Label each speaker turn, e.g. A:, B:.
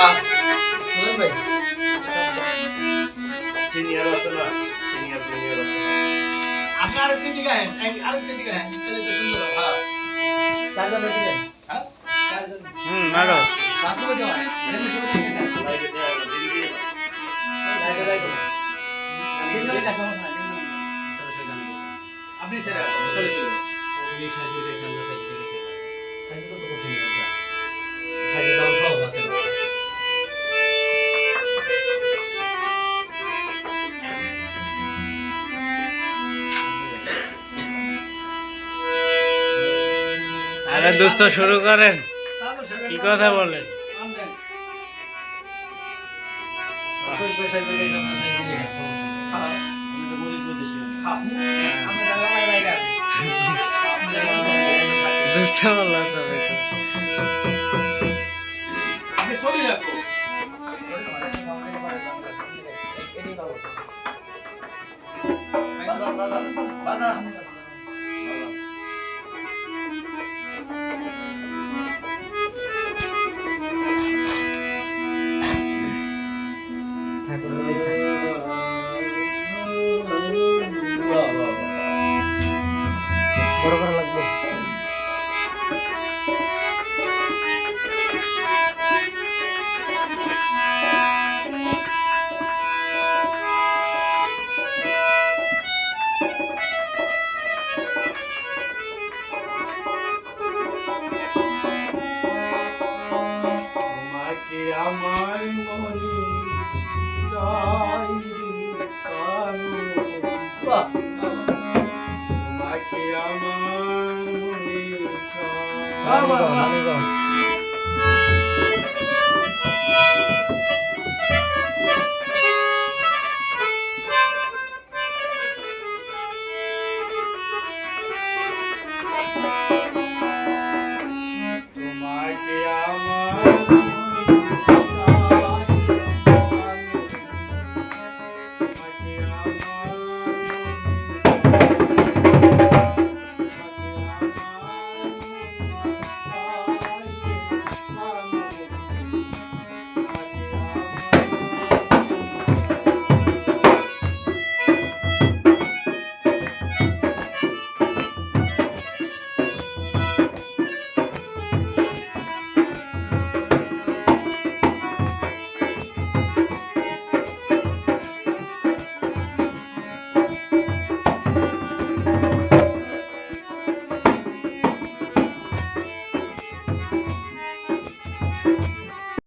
A: সুমন ভাই
B: সিনিয়র আছে না, সিনিয়র জুনিয়র আছে না।
C: আপনি আরেকটি দিকে আহেন, আরেকটি দিকে আহেন, তাহলে তো সুন্দর হবে। হ্যাঁ
A: চারজন দিবেন
C: হ্যাঁ
A: চারজন
D: মারো
C: কাছে বসে হয় এমনি সব দিকে দেন
B: লাইভে দেয়া হলো, দিদি দিয়ে দাও।
A: লাইকে লাইকে
C: দিন ধরে কাছে সমস্যা নাই আপনি সেটা তাহলে শুরু
E: উনি সাইজে দিয়েছেন আমরা সাইজে দিতে পারি
A: সাইজ তো কঠিন না
E: সাইজের দাম সহজ আছে
D: আরে দোস্ত শুরু করেন
C: তাহলে সেটা
D: কি কথা বলেন
C: নাম দেন
E: সাইজে সাইজে দিয়েছেন আমরা সাইজে দিতে সমস্যা নেই
C: হ্যাঁ
E: আমি তো গরিব প্রদেশী
C: হ্যাঁ আমরা জায়গা লাগাই
D: দোস্ত বললো তবে
C: আপনি ছবি রাখো
A: এটাই ভালো
C: বানা
A: ঠাকুর লেখা বড় করা লাগবে
C: তোমাকে আমার মনে চাই কানো
A: বাহ
C: তোমাকে আমার মনে চাই
A: আমি গো